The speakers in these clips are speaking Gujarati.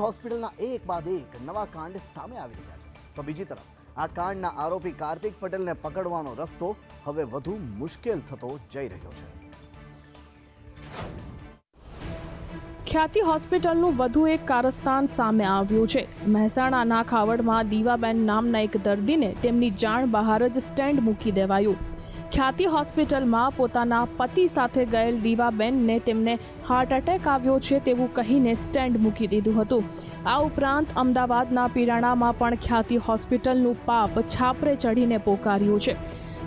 હોસ્પિટલના એક બાદ એક નવા કાંડ સામે આવી રહ્યા છે, તો બીજી તરફ આ કાંડના આરોપી કાર્તિક પટેલને પકડવાનો રસ્તો હવે વધુ મુશ્કેલ થતો જઈ રહ્યો છે। ખ્યાતિ હોસ્પિટલનું વધુ એક કારસ્તાન સામે આવ્યું છે। મહેસાણાના ખાવડમાં દીવાબેન નામના એક દર્દીને તેમની જાણ બહાર જ સ્ટેન્ડ મૂકી દેવાયું। ખ્યાતિ હોસ્પિટલમાં પોતાના પતિ સાથે ગયેલ દીવાબેનને તેમને હાર્ટ એટેક આવ્યો છે તેવું કહીને સ્ટેન્ડ મૂકી દીધું હતું। આ ઉપરાંત અમદાવાદના પીરાણામાં પણ ખ્યાતિ હોસ્પિટલનું પાપ છાપરે ચઢીને પોકાર્યું છે।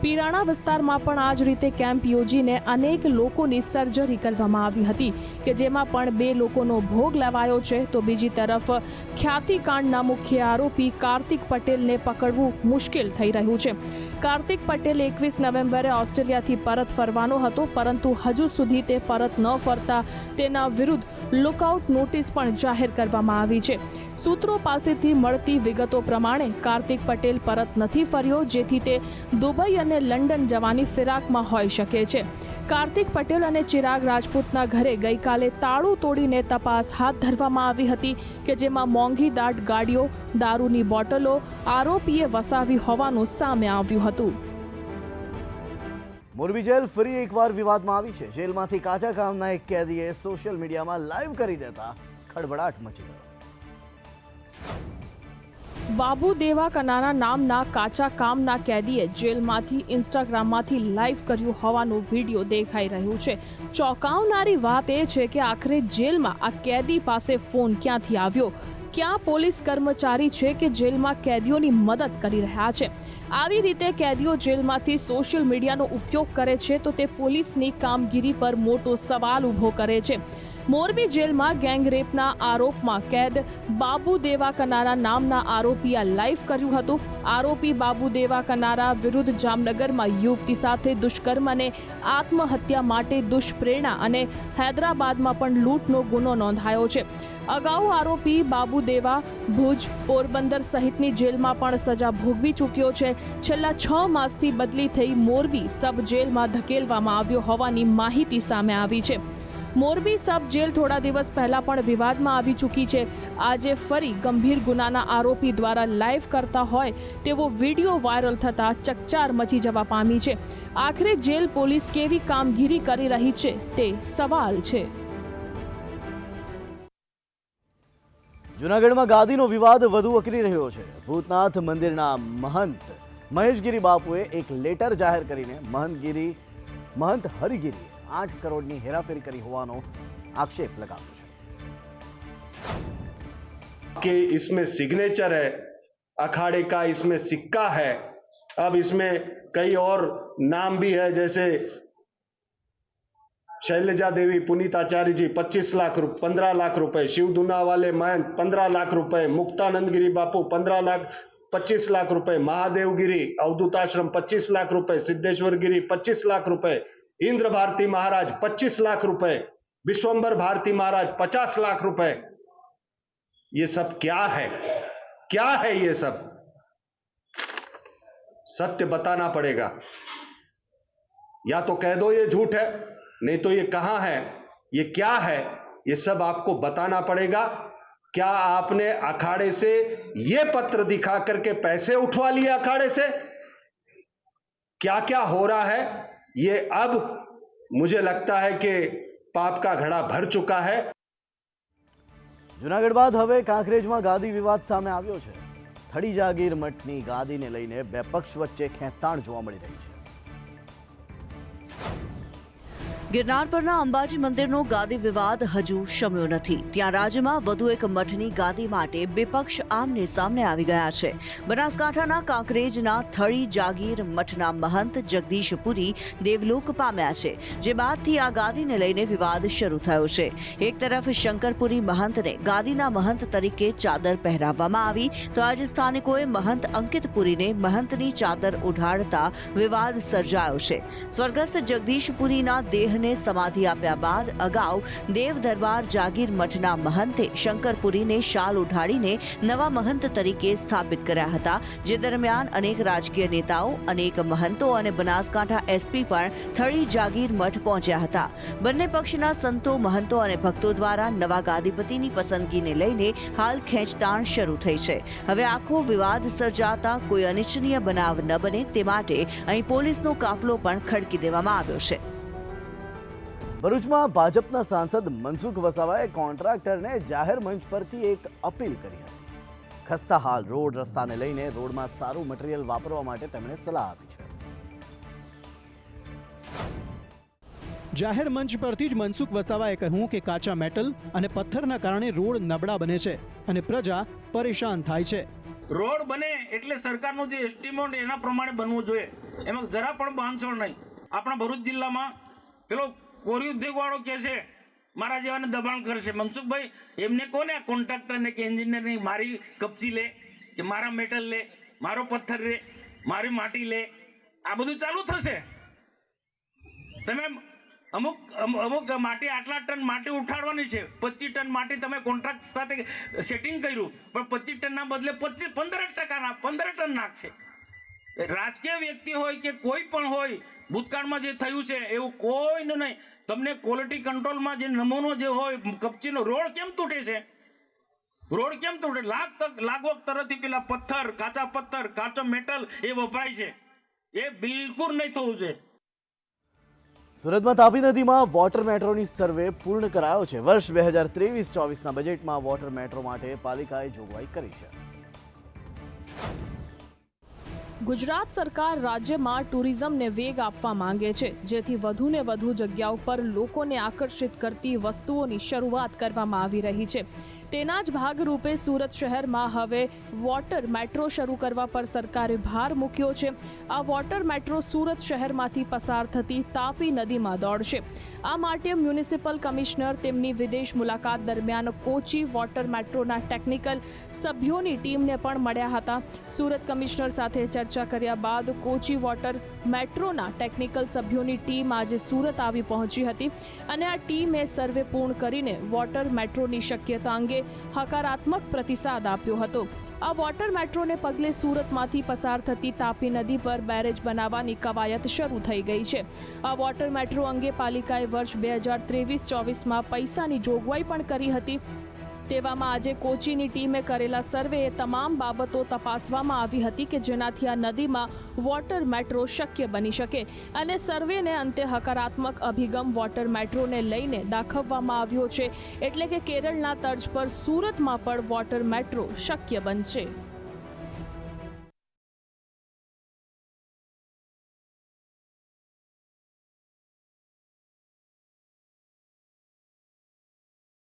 પીરાણા વિસ્તારમાં પણ આ જ રીતે કેમ્પ યોજીને અનેક લોકોની સર્જરી કરવામાં આવી હતી કે જેમાં પણ 2 લોકોનો ભોગ લેવાયો છે, તો બીજી તરફ ખ્યાતિકાંડના મુખ્ય આરોપી કાર્તિક પટેલને પકડવું મુશ્કેલ થઈ રહ્યું છે। કાર્તિક પટેલ 21 નવેમ્બરે ઓસ્ટ્રેલિયાથી પરત ફરવાનો હતો, પરંતુ હજુ સુધી તે પરત ન ફરતા તેના વિરુદ્ધ લુકઆઉટ નોટિસ પણ જાહેર કરવામાં આવી છે। સૂત્રો પાસેથી મળતી વિગતો પ્રમાણે કાર્તિક પટેલ પરત નથી ફર્યો, જેથી તે દુબઈ અને લંડન જવાની ફિરાકમાં હોઈ શકે છે। કાર્તિક પટેલ અને ચિરાગ રાજપૂતના ઘરે ગઈકાલે તાળું તોડીને તપાસ હાથ ધરવામાં આવી હતી કે જેમાં મોંઘી દાટ ગાડીઓ, દારૂની બોટલો આરોપીએ વસાવી હોવાનું સામે આવ્યું હતું। મોરબી જેલ ફરી એકવાર વિવાદમાં આવી છે। જેલમાંથી કાચા કામના એક કેદીએ સોશિયલ મીડિયામાં લાઈવ કરી દેતા ખળભળાટ મચી ગયો। બાબુ દેવા કનારા નામના કાચા કામના કેદીએ જેલમાંથી ઇન્સ્ટાગ્રામમાંથી લાઈવ કર્યું હોવાનું વિડીયો દેખાઈ રહ્યું છે। ચોંકાવનારી વાત એ છે કે આખરે જેલમાં આ કેદી પાસે ફોન ક્યાંથી આવ્યો? ક્યાં પોલીસ કર્મચારી છે કે જેલમાં કેદીઓની મદદ કરી રહ્યા છે? આવી રીતે કેદીઓ જેલમાંથી સોશિયલ મીડિયાનો ઉપયોગ કરે છે તો તે પોલીસની કામગીરી પર મોટો સવાલ ઊભો કરે છે। મોરબી જેલમાં ગેંગ રેપના આરોપમાં કેદ બાબુ દેવા કનારા નામના આરોપીએ લાઈવ કર્યું હતું। આરોપી બાબુ દેવા કનારા વિરુદ્ધ જામનગરમાં યુવતી સાથે દુષ્કર્મ અને આત્મહત્યા માટે દુષ્પ્રેરણા અને હૈદરાબાદમાં પણ લૂંટનો ગુનો નોંધાયો છે। અગાઉ આરોપી બાબુ દેવા ભુજ, પોરબંદર સહિતની જેલમાં પણ સજા ભોગવી ચૂક્યો છે। છેલ્લા 6 માસથી બદલી થઈ મોરબી સબ જેલમાં ધકેલવામાં આવ્યો હોવાની માહિતી સામે આવી છે। મોરબી સબ જેલ થોડા દિવસ પહેલા પણ વિવાદમાં આવી ચૂકી છે। આજે ફરી ગંભીર ગુનાના આરોપી દ્વારા લાઈવ કરતા હોય તેવો વિડીયો વાયરલ થતા ચકચાર મચી જવા પામી છે। આખરે જેલ પોલીસ કેવી કામગીરી કરી રહી છે તે સવાલ છે। જૂનાગઢમાં ગાદીનો વિવાદ વધુ વકરી રહ્યો છે। ભૂતનાથ મંદિરના મહંત મહેશગીરી બાપુએ એક લેટર જાહેર કરીને મહંત હરિગીરીએ 8 કરોડની હેરાફેરી કરી હોવાનો આક્ષેપ लगाવ્યો છે। कि इसमें सिग्नेचर है, अखाड़े का इसमें सिक्का है। अब इसमें कई और नाम भी है, जैसे शैलजा देवी पुनीताचार्य जी 25 लाख 15 लाख रुपए, शिव दूना वाले महंत 15 लाख रुपए, मुक्तानंद गिरी बापू 15 लाख 25 लाख रुपए, महादेव गिरी अवधूताश्रम 25 लाख रुपए, सिद्धेश्वर गिरी 25 लाख रुपए, इंद्र भारती महाराज 25 लाख रुपए, विश्वंभर भारती महाराज 50 लाख रुपए। ये सब क्या है? क्या है ये सब? सत्य बताना पड़ेगा। या तो कह दो ये झूठ है, नहीं तो ये कहां है, ये क्या है, ये सब आपको बताना पड़ेगा। क्या आपने अखाड़े से ये पत्र दिखा करके पैसे उठवा लिए अखाड़े से? क्या क्या हो रहा है ये अब मुझे लगता है कि पाप का घड़ा भर चुका है। જૂનાગઢ બાદ હવે કાંકરેજમાં ગાદી વિવાદ સામે આવ્યો છે। થડી જાગીર મઠની ગાદીને લઈને 2 પક્ષ વચ્ચે ખેંચતાણ જોવા મળી રહી છે। ગિરનાર પરના અંબાજી મંદિરનો ગાદી વિવાદ હજુ શમ્યો નથી। ત્યાં રાજ્યમાં વધુ એક મઠની ગાદી માટે 2 પક્ષ આમને સામને આવી ગયા છે। બનાસકાંઠાના કાંકરેજના થળી જાગીર મઠના મહંત જગદીશ પુરી દેવલોક પામ્યા છે, જે બાદથી આ ગાદીને લઈને વિવાદ શરૂ થયો છે। એક તરફ શંકરપુરી મહંતને ગાદીના મહંત તરીકે ચાદર પહેરાવવામાં આવી, તો આજે સ્થાનિકોએ મહંત અંકિત પુરીને મહંતની ચાદર ઉઢાડતા વિવાદ સર્જાયો છે। સ્વર્ગસ્થ જગદીશ પુરીના દેહ મઠને સમાધિ આપ્યા બાદ અગાઉ દેવ દરબાર જાગીર મઠના મહંતે શંકરપુરીને શાલ ઉઢાડીને નવા મહંત તરીકે સ્થાપિત કર્યા હતા, જે દરમિયાન અનેક રાજકીય નેતાઓ, અનેક મહંતો અને બનાસકાંઠા એસપી પણ થળી જાગીર મઠ પહોંચ્યા હતા. બંને પક્ષના સંતો, મહંતો અને ભક્તો દ્વારા નવા ગાદીપતિની પસંદગીને લઈને હાલ ખેંચતાણ શરૂ થઈ છે. હવે આખો વિવાદ સર્જાતા કોઈ અનિચ્છનીય બનાવ ન બને તે માટે અહીં પોલીસનો કાફલો પણ ખડકી દેવામાં આવ્યો છે. ભરૂચમાં ભાજપના સાંસદ મનસુખ વસાવાએ કોન્ટ્રાક્ટરને જાહેર મંચ પરથી એક અપીલ કરી હતી. ખસ્તા હાલ રોડ રસ્તાને લઈને રોડમાં સારું મટીરીયલ વાપરવા માટે તેમણે સલાહ આપી છે. જાહેર મંચ પરથી જ મનસુખ વસાવાએ કહ્યું કે કાચા મેટલ અને પથ્થરના કારણે રોડ નબળા બને છે અને પ્રજા પરેશાન થાય છે. રોડ બને એટલે સરકારનું જે એસ્ટિમેટ એના પ્રમાણે બનવું જોઈએ, એમાં જરા પણ બાંધછોડ નહીં. આપણા ભરૂચ જિલ્લામાં પેલો કોરી ઉદ્યોગવાળો કહે છે મારા જેવાને દબાણ કરશે. મનસુખભાઈ, એમને કોને આ કોન્ટ્રાક્ટરને કે એન્જિનિયરને મારી કપચી લે કે મારા મેટલ લે, મારો પથ્થર લે, મારી માટી લે, આ બધું ચાલુ થશે. તમે અમુક માટી આટલા ટન માટી ઉઠાડવાની છે, 25 ટન માટી તમે કોન્ટ્રાક્ટ સાથે સેટિંગ કર્યું, પણ 25 ટનના બદલે 15 ટન નાખશે. રાજકીય વ્યક્તિ હોય કે કોઈ પણ હોય, ભૂતકાળમાં જે થયું છે એવું કોઈનું નહીં. તમને ક્વોલિટી કંટ્રોલમાં જે નમૂનો જે હોય કપચીનો, રોડ કેમ તૂટે છે? રોડ કેમ તૂટે? લાગવક તરફથી પેલા પથ્થર, કાચા પથ્થર, કાચો મેટલ એ વપરાય છે. એ બિલકુલ નહીં થવું છે. સુરતમાં તાપી નદીમાં વોટર મેટ્રોની સર્વે પૂર્ણ કરાયો છે. વર્ષ 2023-24ના બજેટમાં વોટર મેટ્રો માટે પાલિકાએ જોગવાઈ કરી છે. ગુજરાત સરકાર રાજ્યમાં ટુરિઝમને વેગ આપવા માંગે છે, જેથી વધુને વધુ જગ્યાઓ પર લોકોને આકર્ષિત કરતી વસ્તુઓની શરૂઆત કરવામાં આવી રહી છે. તેના જ ભાગરૂપે સુરત શહેરમાં હવે વોટર મેટ્રો શરૂ કરવા પર સરકારે ભાર મૂક્યો છે. આ વોટર મેટ્રો સુરત શહેરમાંથી પસાર થતી તાપી નદીમાં દોડશે. આ માટે મ્યુનિસિપલ કમિશનર તેમની વિદેશ મુલાકાત દરમિયાન કોચી વોટર મેટ્રોના ટેકનિકલ સભ્યોની ટીમને પણ મળ્યા હતા. સુરત કમિશનર સાથે ચર્ચા કર્યા બાદ કોચી વોટર મેટ્રોના ટેકનિકલ સભ્યોની ટીમ આજે સુરત આવી પહોંચી હતી અને આ ટીમે સર્વે પૂર્ણ કરીને વોટર મેટ્રોની શક્યતા અંગે હકારાત્મક પ્રતિસાદ આપ્યો હતો. આ વોટર મેટ્રોને પગલે સુરતમાંથી પસાર થતી તાપી નદી પર બેરેજ બનાવવાની કવાયત શરૂ થઈ ગઈ છે. આ વોટર મેટ્રો અંગે પાલિકાએ વર્ષ 2023-24માં પૈસાની જોગવાઈ પણ કરી હતી. તેવામાં આજે કોચીની ટીમે કરેલા સર્વેએ તમામ બાબતો તપાસવામાં આવી હતી કે જેનાથી આ નદીમાં વોટર મેટ્રો શક્ય બની શકે, અને સર્વેને અંતે હકારાત્મક અભિગમ વોટર મેટ્રોને લઈને દાખવવામાં આવ્યો છે. એટલે કે કેરળના તર્જ પર સુરતમાં પણ વોટર મેટ્રો શક્ય બનશે.